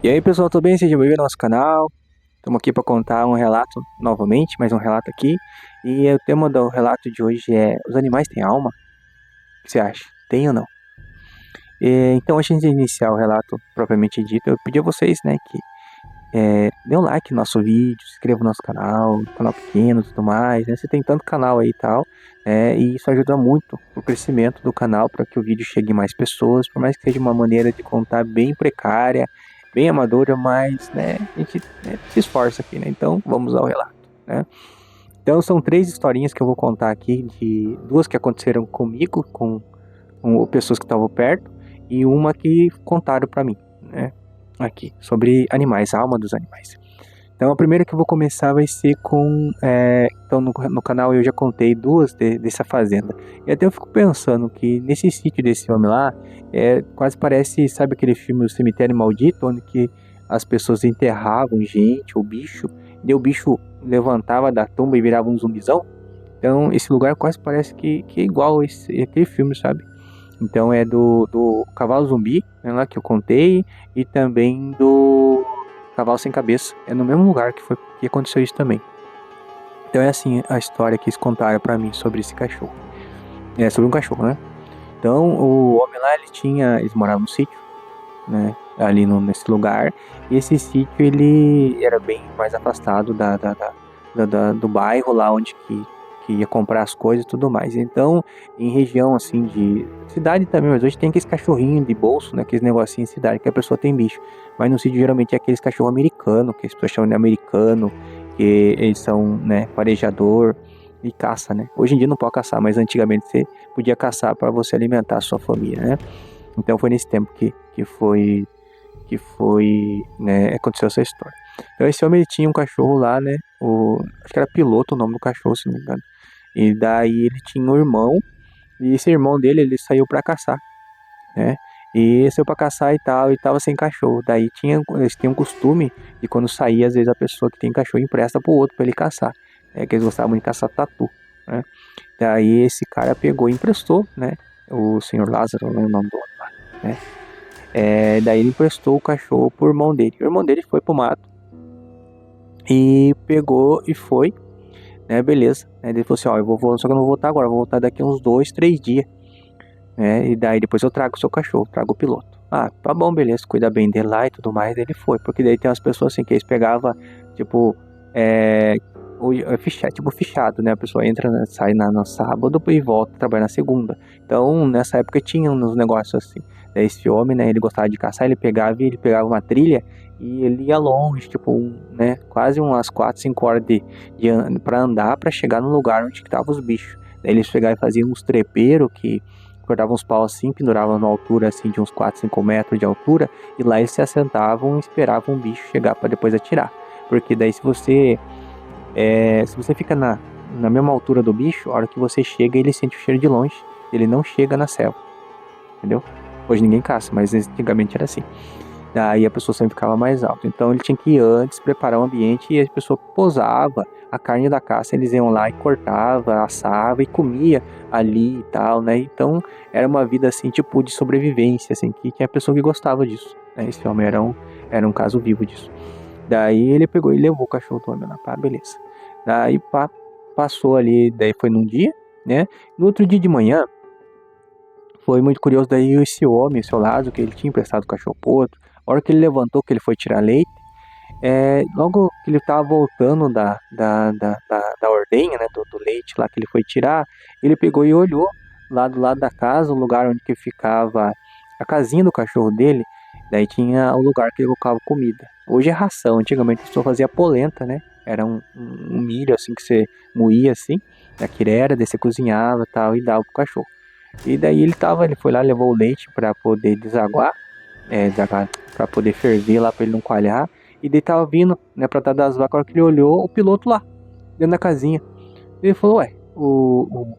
E aí, pessoal, tudo bem? Seja bem-vindo ao nosso canal. Estamos aqui para contar um relato novamente, mais um relato aqui. E o tema do relato de hoje é: os animais têm alma? O que você acha? Tem ou não? Então, antes de iniciar o relato propriamente dito, eu pedi a vocês, né, que dê um like no nosso vídeo, se inscreva no nosso canal pequeno e tudo mais, né? Você tem tanto canal aí e tal, e isso ajuda muito o crescimento do canal para que o vídeo chegue em mais pessoas, por mais que seja uma maneira de contar bem precária, bem amadora, mas, né, a gente se esforça aqui, né? Então, vamos ao relato, né? Então, são três historinhas que eu vou contar aqui, de duas que aconteceram comigo, com pessoas que estavam perto, e uma que contaram para mim, né? Aqui, sobre animais, a alma dos animais. Então, a primeira que eu vou começar vai ser com. Então, no canal eu já contei duas dessa fazenda. E até eu fico pensando que nesse sítio desse homem lá, quase parece, sabe aquele filme O Cemitério Maldito, onde que as pessoas enterravam gente, ou bicho, e o bicho levantava da tumba e virava um zumbizão? Então, esse lugar quase parece que é igual aquele filme, sabe? Então é do Cavalo Zumbi, né, lá que eu contei, e também do Cavalo Sem Cabeça. É no mesmo lugar que aconteceu isso também. Então é assim a história que eles contaram pra mim sobre esse cachorro. É sobre um cachorro, né? Então o homem lá, eles moravam no sítio, né? Ali nesse lugar. E esse sítio, ele era bem mais afastado do bairro lá onde que ia comprar as coisas e tudo mais. Então, em região assim de cidade também, mas hoje tem aqueles cachorrinhos de bolso, né? Aqueles negocinhos em cidade que a pessoa tem bicho. Mas no sítio geralmente é aqueles cachorro americano, que as pessoas chamam de americano, que eles são, né, farejador e caça, né? Hoje em dia não pode caçar, mas antigamente você podia caçar para você alimentar a sua família, né? Então foi nesse tempo que foi, né, aconteceu essa história. Então esse homem, ele tinha um cachorro lá, né, acho que era Piloto o nome do cachorro, se não me engano. E daí ele tinha um irmão, e esse irmão dele, ele saiu pra caçar, né, e saiu pra caçar e tal, e tava sem cachorro. Daí eles tinham um costume de quando saía, às vezes a pessoa que tem cachorro empresta pro outro pra ele caçar, que eles gostavam de caçar tatu, né. Daí esse cara pegou e emprestou, né, o senhor Lázaro, né, o nome do outro lá, né. Daí ele emprestou o cachorro pro irmão dele. O irmão dele foi pro mato e pegou e foi, né? Beleza. Ele falou assim: ó, só que eu não vou voltar agora, eu vou voltar daqui uns 2, 3 dias, né? E daí depois eu trago o seu cachorro, trago o piloto. Ah, tá bom, beleza, cuida bem dele lá e tudo mais. Ele foi, porque daí tem umas pessoas assim que eles pegavam, tipo, tipo fichado, né? A pessoa entra, né, sai no sábado e volta trabalhar na segunda. Então, nessa época tinha uns negócios assim. Daí esse homem, né, ele gostava de caçar, ele pegava uma trilha e ele ia longe, tipo, né, quase umas 4, 5 horas pra andar pra chegar no lugar onde que tava os bichos. Daí eles pegavam e faziam uns trepeiros que cortavam uns paus assim, penduravam na altura assim de uns 4, 5 metros de altura, e lá eles se assentavam e esperavam o bicho chegar para depois atirar. Porque daí se você fica na mesma altura do bicho, a hora que você chega, ele sente o cheiro de longe. Ele não chega na selva, entendeu? Hoje ninguém caça, mas antigamente era assim. Daí a pessoa sempre ficava mais alta. Então ele tinha que ir antes, preparar o ambiente, e a pessoa posava a carne da caça. Eles iam lá e cortava, assava e comia ali e tal, né? Então era uma vida assim, tipo, de sobrevivência, assim, que tinha pessoa que gostava disso, né? Esse homem era um caso vivo disso. Daí ele pegou e levou o cachorro do homem lá, pá, beleza. Daí pá, passou ali, daí foi num dia, né? No outro dia de manhã, foi muito curioso, daí esse homem, seu Lázaro, que ele tinha emprestado o cachorro pro outro, a hora que ele levantou, que ele foi tirar leite, logo que ele tava voltando da ordenha, né, do leite lá que ele foi tirar, ele pegou e olhou lá do lado da casa, o lugar onde que ficava a casinha do cachorro dele, daí tinha o lugar que ele colocava comida. Hoje é ração, antigamente a pessoa fazia polenta, né, era um milho assim que você moía assim, da quirera, daí você cozinhava e tal, e dava pro cachorro. E daí ele foi lá, levou o leite para poder desaguar, para poder ferver lá para ele não coalhar. E daí tava vindo, né, pra trás das vacas, a hora que ele olhou o piloto lá, dentro da casinha. Ele falou: ué, o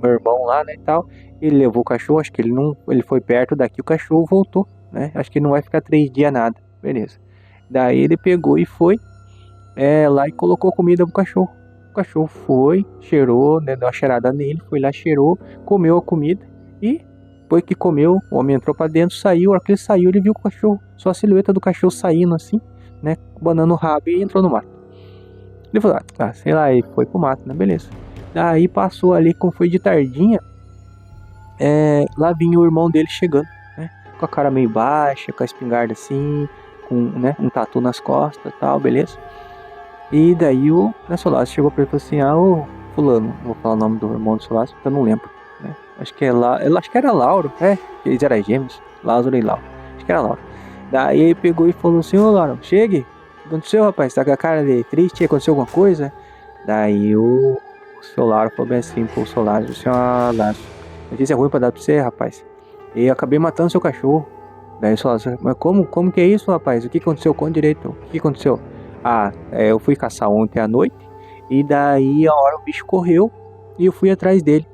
meu irmão lá, né, e tal, ele levou o cachorro, acho que ele foi perto daqui, o cachorro voltou, né, acho que não vai ficar 3 dias nada, beleza. Daí ele pegou e foi lá e colocou comida pro cachorro. O cachorro foi, cheirou, né, deu uma cheirada nele, foi lá, cheirou, comeu a comida e Depois que comeu, o homem entrou pra dentro, saiu. A hora que ele saiu, ele viu o cachorro, só a silhueta do cachorro saindo assim, né? Banando o rabo e entrou no mato. Ele falou, sei lá, ele foi pro mato, né? Beleza. Daí passou ali, como foi de tardinha, lá vinha o irmão dele chegando, né? Com a cara meio baixa, com a espingarda assim, com, né, um tatu nas costas e tal, beleza. E daí o Solaço chegou pra ele e falou assim, ô fulano, não vou falar o nome do irmão do Solaço, porque eu não lembro, né? Acho que acho que era Lauro, eles eram gêmeos, Lázaro e Lauro, acho que era Lauro. Daí ele pegou e falou assim, ô Lauro, chegue, o que aconteceu, rapaz? Tá com a cara de triste, aconteceu alguma coisa? Daí o seu Lauro falou bem assim pro Solaço, assim, Laço, notícia ruim pra dar pra você, rapaz. E eu acabei matando seu cachorro. Daí o Solaço, mas como que é isso, rapaz? O que aconteceu? Conta direito, o que aconteceu? Eu fui caçar ontem à noite, e daí a hora o bicho correu, e eu fui atrás dele.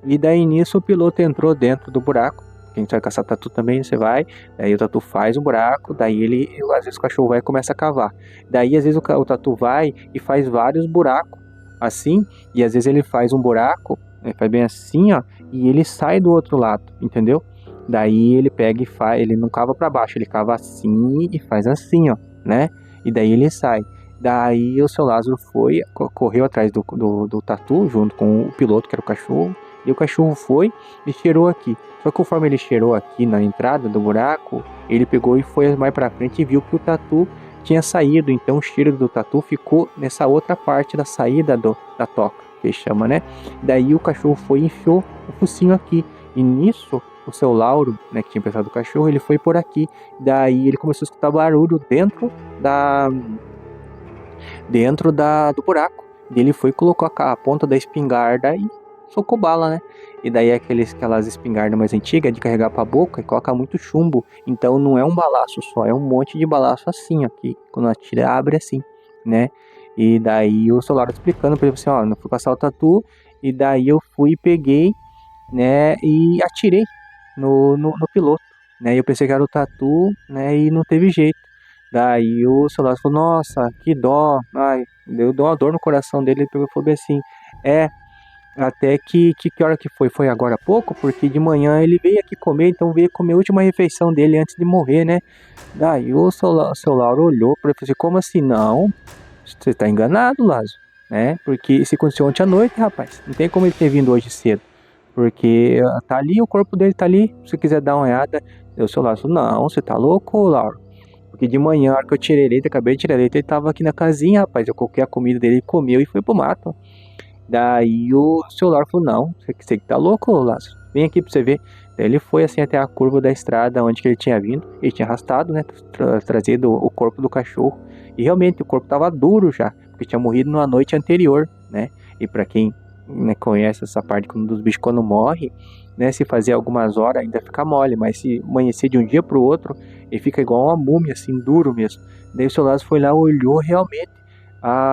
E daí nisso o piloto entrou dentro do buraco. Quem vai caçar tatu também, você vai. Daí o tatu faz um buraco, daí às vezes o cachorro vai e começa a cavar. Daí às vezes o tatu vai e faz vários buracos, assim, e às vezes ele faz um buraco, faz bem assim, ó, e ele sai do outro lado, entendeu? Daí ele pega e faz, ele não cava para baixo, ele cava assim e faz assim, ó, né? E daí ele sai. Daí o seu Lázaro correu atrás do tatu junto com o piloto, que era o cachorro. E o cachorro foi e cheirou aqui. Só que conforme ele cheirou aqui na entrada do buraco, ele pegou e foi mais pra frente e viu que o tatu tinha saído. Então o cheiro do tatu ficou nessa outra parte da saída da toca, que chama, né? Daí o cachorro foi e enfiou o focinho aqui. E nisso, o seu Lauro, né, que tinha pensado do cachorro, ele foi por aqui. Daí ele começou a escutar barulho dentro do buraco. E ele foi e colocou a ponta da espingarda e socou bala, né? E daí aquelas espingardas mais antigas de carregar pra boca e coloca muito chumbo. Então não é um balaço só, é um monte de balaço assim, ó, que quando atira abre assim, né? E daí o Solaro explicando pra ele assim, ó, não fui passar o tatu, e daí eu fui e peguei, né, e atirei no piloto, né? E eu pensei que era o tatu, né, e não teve jeito. Daí o Solaro falou, nossa, que dó, ai, deu uma dor no coração dele, ele pegou e falou bem assim, até que hora que foi? Foi agora há pouco? Porque de manhã ele veio aqui comer, então veio comer a última refeição dele antes de morrer, né? Daí o seu Lauro olhou para ele e falou assim, como assim? Não, você tá enganado, Lázaro, né? Porque isso aconteceu ontem à noite, rapaz. Não tem como ele ter vindo hoje cedo. Porque tá ali, o corpo dele tá ali. Se você quiser dar uma olhada, o seu Lázaro falou, não, você tá louco, Lauro? Porque de manhã, a hora que eu tirei leite, acabei de tirar leite, ele tava aqui na casinha, rapaz. Eu coloquei a comida dele, ele comeu e foi pro mato. Daí o seu Lauro falou, não, você que tá louco, Lázaro? Vem aqui pra você ver. Daí ele foi assim até a curva da estrada onde que ele tinha vindo. Ele tinha arrastado, né, trazido o corpo do cachorro. E realmente o corpo tava duro já, porque tinha morrido na noite anterior, né? E pra quem, né, conhece essa parte dos bichos quando morre, né, se fazer algumas horas ainda fica mole, mas se amanhecer de um dia pro outro, ele fica igual uma múmia, assim, duro mesmo. Daí o seu Lázaro foi lá, olhou realmente.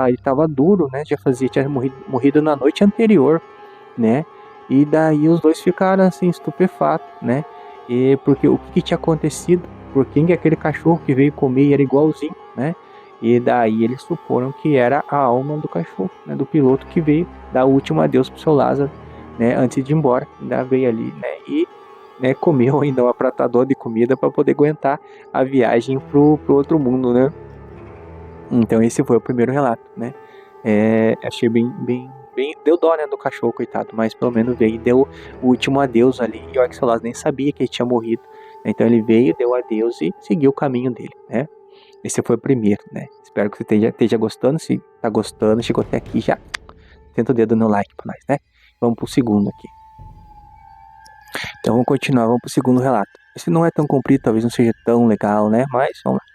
Ele tava duro, né? Tinha morrido na noite anterior, né? E daí os dois ficaram assim, estupefatos, né? E porque o que tinha acontecido? Por quem que aquele cachorro que veio comer era igualzinho, né? E daí eles suporam que era a alma do cachorro, né? Do piloto que veio dar o último adeus pro seu Lázaro, né? Antes de ir embora, ainda veio ali, né? E, né, comeu ainda um apratador de comida para poder aguentar a viagem pro outro mundo, né? Então esse foi o primeiro relato, né? Achei bem, deu dó, né, do cachorro, coitado, mas pelo menos veio e deu o último adeus ali, e o Axelas nem sabia que ele tinha morrido, né? Então ele veio, deu adeus e seguiu o caminho dele, né? Esse foi o primeiro, né? Espero que você esteja gostando, se tá gostando, chegou até aqui, já tenta o dedo no like pra nós, né? Vamos pro segundo aqui. Então vamos continuar, vamos pro segundo relato. Esse não é tão comprido, talvez não seja tão legal, né? Mas vamos lá.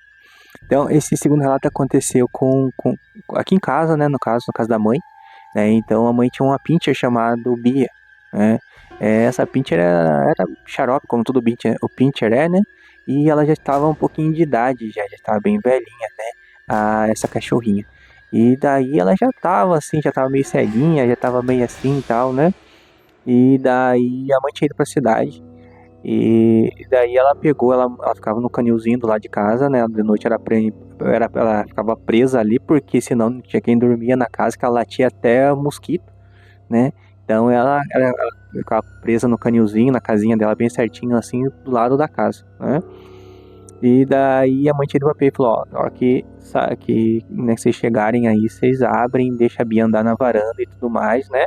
Então, esse segundo relato aconteceu aqui em casa, né? No caso da mãe, né? Então, a mãe tinha uma pincher chamada Bia, né? Essa pincher era xarope, como todo o pincher é, né? E ela já estava um pouquinho de idade, já estava bem velhinha, né? Essa cachorrinha. E daí ela já estava assim, já estava meio ceguinha, já estava meio assim e tal, né? E daí a mãe tinha ido pra cidade. E daí ela pegou, ela ficava no canilzinho do lado de casa, né? De noite ela ficava presa ali, porque senão não tinha quem dormia na casa, que ela latia até mosquito, né? Então ela ficava presa no canilzinho, na casinha dela, bem certinho, assim, do lado da casa, né? E daí a mãe tinha do papel e falou, ó, na hora né, vocês chegarem aí, vocês abrem, deixa a Bia andar na varanda e tudo mais, né?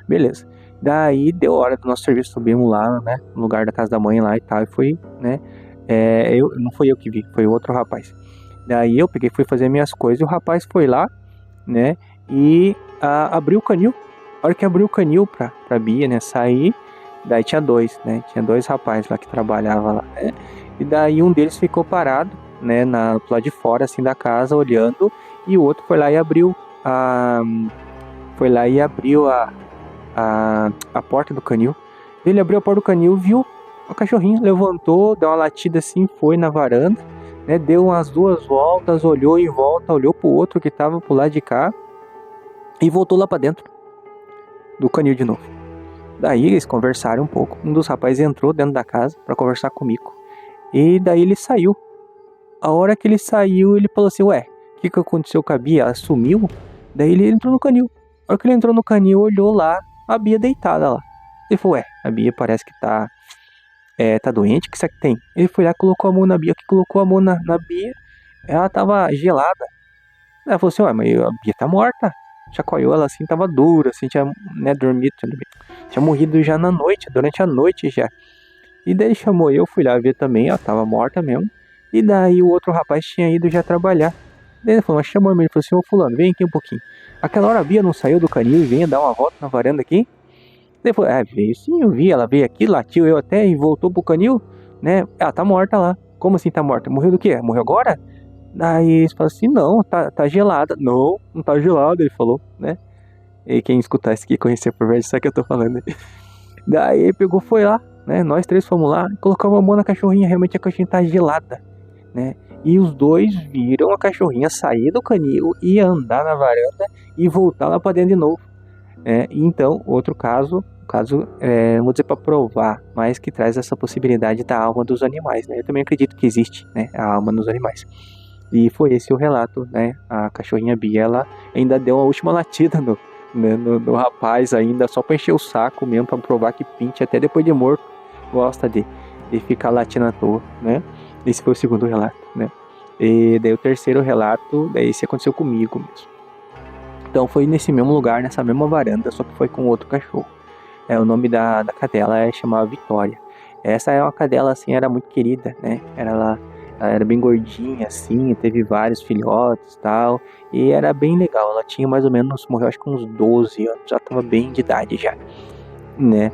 Beleza. Daí deu hora do nosso serviço, subimos lá, né, no lugar da casa da mãe lá e tal, e foi, né, não foi eu que vi, foi outro rapaz. Daí eu peguei, fui fazer minhas coisas e o rapaz foi lá, né, e abriu o canil. A hora que abriu o canil pra Bia, né, sair, daí tinha dois, né, tinha dois rapazes lá que trabalhavam lá, né, e daí um deles ficou parado, né, do lado de fora, assim, da casa, olhando, e o outro foi lá e abriu a porta do canil. Ele abriu a porta do canil, viu a cachorrinha, levantou, deu uma latida assim, foi na varanda, né, deu umas 2 voltas, olhou em volta, olhou pro outro que tava pro lado de cá e voltou lá pra dentro do canil de novo. Daí eles conversaram um pouco, um dos rapazes entrou dentro da casa pra conversar comigo, e daí ele saiu. A hora que ele saiu, ele falou assim, ué, o que aconteceu com a Bia? Ela sumiu? Daí ele entrou no canil. A hora que ele entrou no canil, olhou lá, a Bia deitada lá. Ele falou, ué, a Bia parece que tá doente, o que isso aqui tem? Ele foi lá, colocou a mão na Bia, que colocou a mão na Bia, ela tava gelada. Ela falou assim, ué, mas a Bia tá morta. Chacoalhou ela assim, tava dura, assim, tinha, né, dormido, tinha morrido já na noite, durante a noite já. E daí chamou eu, fui lá ver também, ela tava morta mesmo. E daí o outro rapaz tinha ido já trabalhar. Daí ele falou, mas chamou ele, falou assim, ô fulano, vem aqui um pouquinho. Aquela hora a Bia não saiu do canil e veio dar uma volta na varanda aqui? Daí ele falou, veio sim, eu vi, ela veio aqui, latiu eu até e voltou pro canil, né? Ela tá morta lá. Como assim tá morta? Morreu do quê? Morreu agora? Daí eles falaram assim, não, tá gelada. Não, não tá gelada, ele falou, né? E quem escutar isso aqui conhecer por verdade, sabe o que eu tô falando. Daí ele pegou, foi lá, né? Nós três fomos lá, colocamos a mão na cachorrinha, realmente a cachorrinha tá gelada, né? E os dois viram a cachorrinha sair do canil e andar na varanda e voltar lá pra dentro de novo. E então, outro caso, vou dizer para provar, mas que traz essa possibilidade da alma dos animais, né? Eu também acredito que existe, né, a alma nos animais. E foi esse o relato, né? A cachorrinha Bia, ela ainda deu a última latida no rapaz ainda, só pra encher o saco mesmo, pra provar que Pinte, até depois de morto, gosta de ficar latindo à toa, né? Esse foi o segundo relato, né? E daí o terceiro relato, daí esse aconteceu comigo mesmo. Então foi nesse mesmo lugar, nessa mesma varanda, só que foi com outro cachorro. O nome da cadela chamava Vitória. Essa é uma cadela, assim, era muito querida, né? Ela era bem gordinha, assim, teve vários filhotes e tal. E era bem legal, ela tinha mais ou menos, morreu acho que uns 12 anos, já tava bem de idade já, né?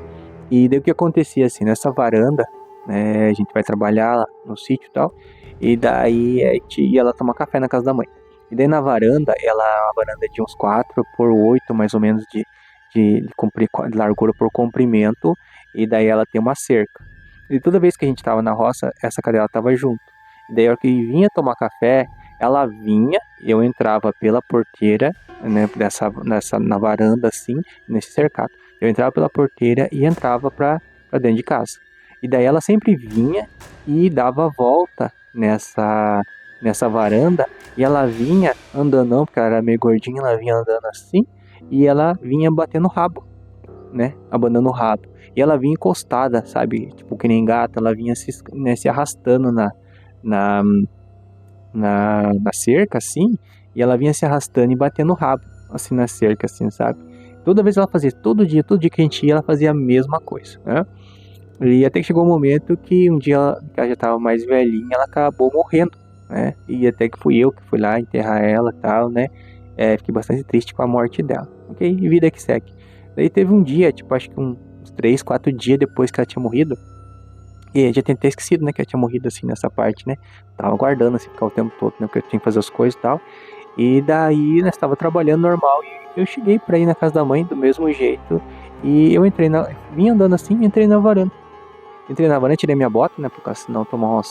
E daí o que acontecia, assim, nessa varanda, né? A gente vai trabalhar lá no sítio e tal. E daí a gente ia lá tomar café na casa da mãe. E daí na varanda, ela é uma varanda de uns 4 por 8 mais ou menos de largura por comprimento, e daí ela tem uma cerca. E toda vez que a gente tava na roça, essa cadela tava junto. E daí a hora que vinha tomar café, ela vinha, eu entrava pela porteira, né, na varanda assim, nesse cercado. Eu entrava pela porteira e entrava pra dentro de casa. E daí ela sempre vinha e dava a volta nessa varanda, e ela vinha andando, não, porque ela era meio gordinha, ela vinha andando assim, e ela vinha batendo o rabo, né, abanando o rabo. E ela vinha encostada, sabe, tipo que nem gata, ela vinha se arrastando na cerca, assim, e ela vinha se arrastando e batendo o rabo, assim, na cerca, assim, sabe. Toda vez ela fazia, todo dia que a gente ia, ela fazia a mesma coisa, né. E até que chegou um momento que um dia que ela já estava mais velhinha, ela acabou morrendo, né? E até que fui eu que fui lá enterrar ela e tal, né? Fiquei bastante triste com a morte dela, ok? E vida que segue. Daí teve um dia, tipo, acho que uns 3, 4 dias depois que ela tinha morrido, e já tinha até esquecido, né, que ela tinha morrido assim nessa parte, né? Tava aguardando assim, ficar o tempo todo, né? Porque eu tinha que fazer as coisas e tal. E daí, nós estava trabalhando normal e eu cheguei pra ir na casa da mãe do mesmo jeito. E eu vim andando assim, entrei na varanda. Entrei na varanda, tirei minha bota, né? Porque senão tomar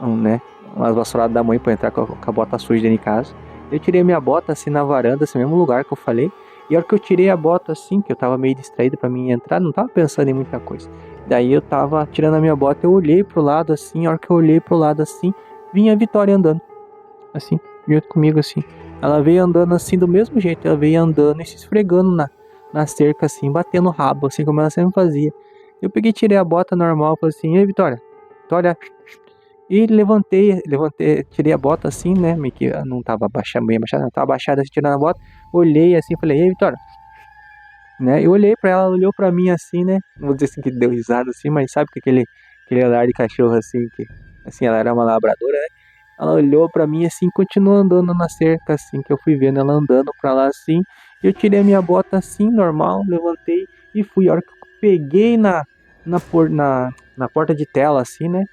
umas vassouradas da mãe pra entrar com a bota suja dentro de casa. Eu tirei minha bota assim na varanda, esse mesmo lugar que eu falei. E a hora que eu tirei a bota assim, que eu tava meio distraído pra mim entrar, não tava pensando em muita coisa. Daí eu tava tirando a minha bota, eu olhei pro lado assim, a hora que eu olhei pro lado assim, vinha a Vitória andando. Assim, junto comigo assim. Ela veio andando assim do mesmo jeito, ela veio andando e se esfregando na cerca, assim, batendo o rabo, assim, como ela sempre fazia. Eu peguei, tirei a bota normal, falei assim, ei, Vitória, Vitória, e levantei, tirei a bota assim, né, meio que eu não tava bem abaixada, não, tava abaixada, assim, tirando a bota, olhei assim, falei, ei, Vitória, né, eu olhei pra ela, ela olhou pra mim assim, né, não vou dizer assim que deu risada assim, mas sabe que aquele olhar de cachorro assim, que, assim, ela era uma labradora, né, ela olhou pra mim assim, continuou andando na cerca assim, que eu fui vendo ela andando pra lá assim, eu tirei a minha bota assim, normal, levantei e fui, a hora que eu peguei na porta de tela assim, né,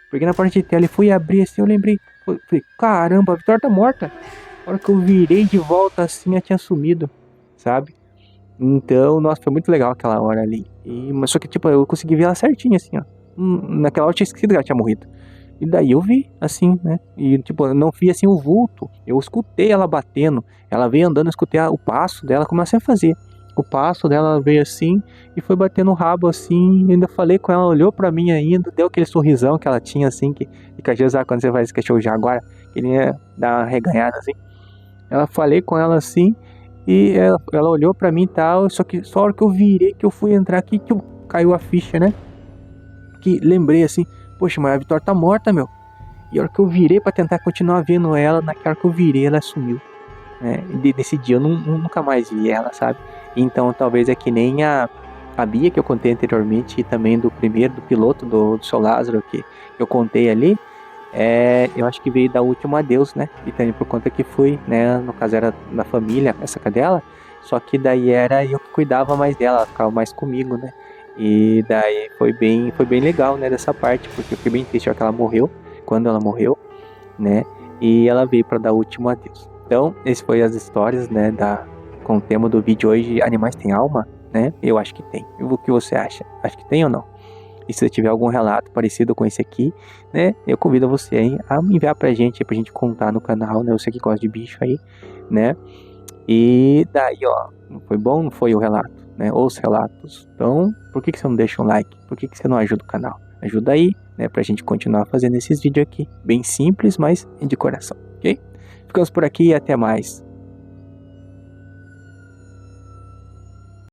peguei na porta de tela e fui abrir assim, eu lembrei, falei, caramba, a Vitória tá morta. A hora que eu virei de volta assim, ela tinha sumido, sabe? Então, nossa, foi muito legal aquela hora ali. Mas só que, tipo, eu consegui ver ela certinho, assim, ó. Naquela hora eu tinha esquecido que ela tinha morrido. E daí eu vi, assim, né? E, tipo, eu não vi, assim, o vulto. Eu escutei ela batendo. Ela veio andando, eu escutei o passo dela, como ela sempre fazia. O passo dela veio assim e foi batendo o rabo, assim. Ainda falei com ela, olhou pra mim ainda, deu aquele sorrisão que ela tinha, assim, que às vezes, quando você faz esse cachorro jaguar, ele ia dar uma reganhada, assim. Ela falei com ela assim e ela olhou pra mim e tal, só que só a hora que eu virei, que eu fui entrar aqui, caiu a ficha, né? Que lembrei assim, poxa, mas a Vitória tá morta, meu. E a hora que eu virei pra tentar continuar vendo ela, naquela hora que eu virei, ela sumiu. Né? E desse dia eu nunca mais vi ela, sabe? Então talvez é que nem a Bia que eu contei anteriormente e também do primeiro, do piloto do Seu Lázaro que eu contei ali. Eu acho que veio da última adeus, né? E também por conta que fui, né? No caso era da família, essa cadela. Só que daí era eu que cuidava mais dela, ela ficava mais comigo, né? E daí foi bem legal, né? Dessa parte, porque eu fiquei bem triste, ó, que ela morreu, quando ela morreu, né? E ela veio para dar o último adeus. Então, esse foi as histórias, né? Com o tema do vídeo hoje, Animais Têm Alma, né? Eu acho que tem. E o que você acha? Acho que tem ou não? E se você tiver algum relato parecido com esse aqui, né, eu convido você aí a enviar pra gente contar no canal, né, você que gosta de bicho aí, né, e daí, ó, não foi bom, não foi o relato, né, ou os relatos, então, por que você não deixa um like, por que você não ajuda o canal? Ajuda aí, né, pra gente continuar fazendo esses vídeos aqui, bem simples, mas de coração, ok? Ficamos por aqui e até mais.